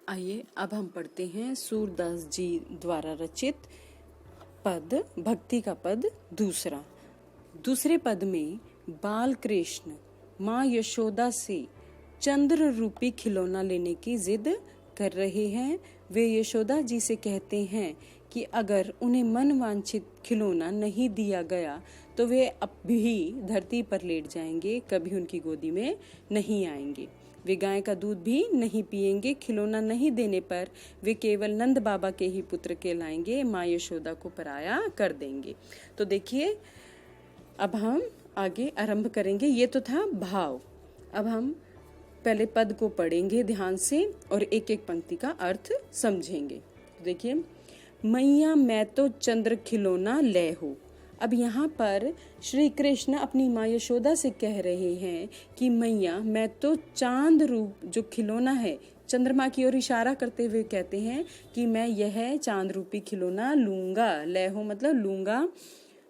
आइए अब हम पढ़ते हैं सूरदास जी द्वारा रचित पद, भक्ति का पद दूसरा। दूसरे पद में बाल कृष्ण माँ यशोदा से चंद्र रूपी खिलौना लेने की जिद कर रहे हैं। वे यशोदा जी से कहते हैं कि अगर उन्हें मन वांछित खिलौना नहीं दिया गया तो वे अब भी धरती पर लेट जाएंगे, कभी उनकी गोदी में नहीं आएंगे। वे गाय का दूध भी नहीं पिएंगे। खिलौना नहीं देने पर वे केवल नंद बाबा के ही पुत्र कहलाएंगे, माँ यशोदा को पराया कर देंगे। तो देखिए, अब हम आगे आरंभ करेंगे। ये तो था भाव। अब हम पहले पद को पढ़ेंगे ध्यान से और एक एक पंक्ति का अर्थ समझेंगे। तो देखिए, मैया मैं तो चंद्र खिलौना ले हो। अब यहाँ पर श्री कृष्ण अपनी माँ यशोदा से कह रहे हैं कि मैया मैं तो चांद रूप जो खिलौना है, चंद्रमा की ओर इशारा करते हुए कहते हैं कि मैं यह चांद रूपी खिलौना लूंगा। ले हो मतलब लूंगा।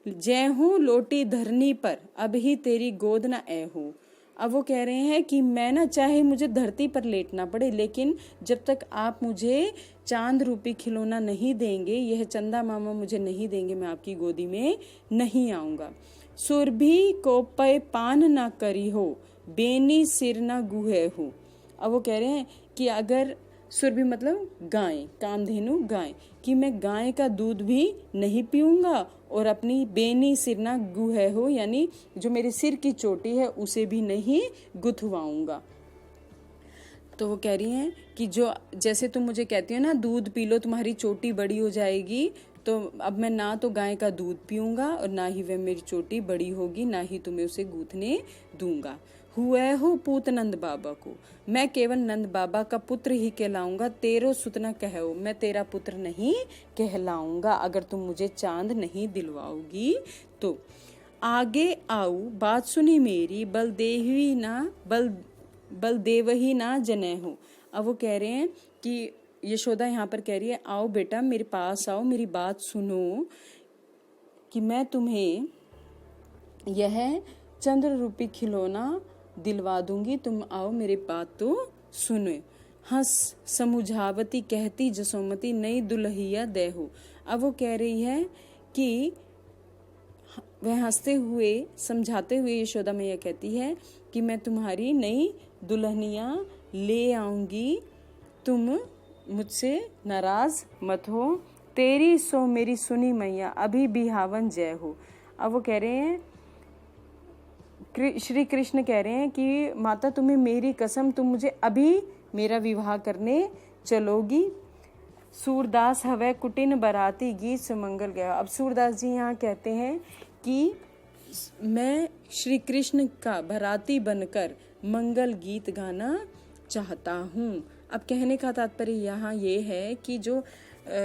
जय हूँ लोटी धरनी पर अब ही तेरी गोद न ऐ हो। अब वो कह रहे हैं कि मैं ना चाहे मुझे धरती पर लेटना पड़े, लेकिन जब तक आप मुझे चांद रूपी खिलौना नहीं देंगे, यह चंदा मामा मुझे नहीं देंगे, मैं आपकी गोदी में नहीं आऊंगा। सुरभि को पे पान ना करी हो, बेनी सिर ना गुहे हो। अब वो कह रहे हैं कि अगर सुरभि मतलब गाय, कामधेनु गाय, कि मैं गाय का दूध भी नहीं पीऊंगा और अपनी बेनी सिर ना गुहे हो, यानी जो मेरे सिर की चोटी है उसे भी नहीं गुथवाऊंगा। तो वो कह रही हैं कि जो जैसे तुम मुझे कहती हो ना दूध पी लो तुम्हारी चोटी बड़ी हो जाएगी, तो अब मैं ना तो गाय का दूध पीऊंगा और ना ही वह मेरी चोटी बड़ी होगी, ना ही तुम्हें उसे गूंथने दूंगा। हुए हो पूत नंद बाबा को, मैं केवल नंद बाबा का पुत्र ही कहलाऊंगा। तेरो सुतना कहो, मैं तेरा पुत्र नहीं कहलाऊंगा अगर तुम मुझे चांद नहीं दिलवाओगी तो। आगे आओ बात सुनी मेरी, बलदेव ही ना जने हो। अब वो कह रहे हैं कि यशोदा यहाँ पर कह रही है, आओ बेटा मेरे पास आओ, मेरी बात सुनो कि मैं तुम्हें यह चंद्र रूपी खिलौना दिलवा दूंगी, तुम आओ मेरी बात तो सुनो। हंस समुझावती कहती जसोमती नई दुल्हिया देहो। अब वो कह रही है कि वह हंसते हुए समझाते हुए यशोदा मैया कहती है कि मैं तुम्हारी नई दुल्हनिया ले आऊंगी, तुम मुझसे नाराज मत हो। तेरी सो मेरी सुनी मैया अभी बिहावन जय हो। अब वो कह रहे हैं, श्री कृष्ण कह रहे हैं कि माता तुम्हें मेरी कसम, तुम मुझे अभी मेरा विवाह करने चलोगी। सूरदास हवे कुटिन बराती गीत सुमंगल गया। अब सूरदास जी यहाँ कहते हैं कि मैं श्री कृष्ण का बराती बनकर मंगल गीत गाना चाहता हूँ। अब कहने का तात्पर्य यहाँ ये है कि जो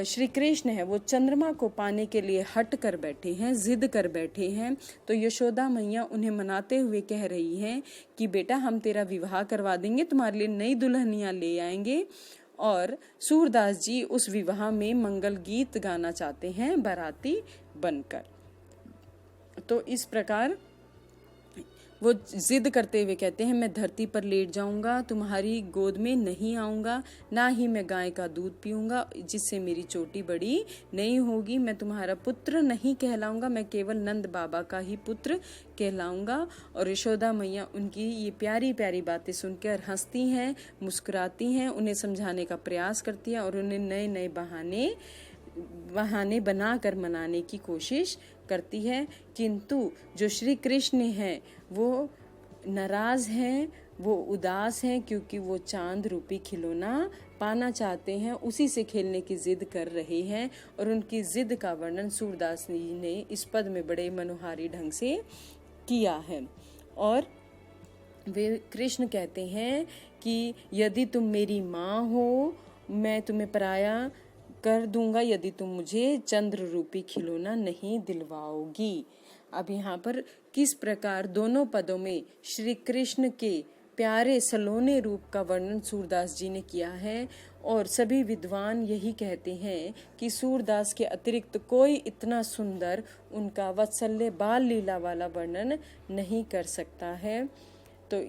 श्री कृष्ण है वो चंद्रमा को पाने के लिए हट कर बैठे हैं, जिद कर बैठे हैं। तो यशोदा मैया उन्हें मनाते हुए कह रही हैं कि बेटा हम तेरा विवाह करवा देंगे, तुम्हारे लिए नई दुल्हनियां ले आएंगे। और सूरदास जी उस विवाह में मंगल गीत गाना चाहते हैं बाराती बनकर। तो इस प्रकार वो जिद करते हुए कहते हैं, मैं धरती पर लेट जाऊंगा, तुम्हारी गोद में नहीं आऊंगा, ना ही मैं गाय का दूध पीऊंगा जिससे मेरी चोटी बड़ी नहीं होगी। मैं तुम्हारा पुत्र नहीं कहलाऊंगा, मैं केवल नंद बाबा का ही पुत्र कहलाऊंगा। और यशोदा मैया उनकी ये प्यारी प्यारी बातें सुनकर हंसती हैं, मुस्कुराती हैं, उन्हें समझाने का प्रयास करती हैं और उन्हें नए नए बहाने बनाकर मनाने की कोशिश करती है। किंतु जो श्री कृष्ण है वो नाराज हैं, वो उदास हैं, क्योंकि वो चांद रूपी खिलौना पाना चाहते हैं, उसी से खेलने की जिद कर रहे हैं। और उनकी जिद का वर्णन सूरदास जी ने इस पद में बड़े मनोहारी ढंग से किया है। और वे कृष्ण कहते हैं कि यदि तुम मेरी माँ हो, मैं तुम्हें पराया कर दूंगा यदि तुम मुझे चंद्र रूपी खिलौना नहीं दिलवाओगी। अब यहाँ पर किस प्रकार दोनों पदों में श्री कृष्ण के प्यारे सलोने रूप का वर्णन सूरदास जी ने किया है। और सभी विद्वान यही कहते हैं कि सूरदास के अतिरिक्त कोई इतना सुंदर उनका वात्सल्य बाल लीला वाला वर्णन नहीं कर सकता है। तो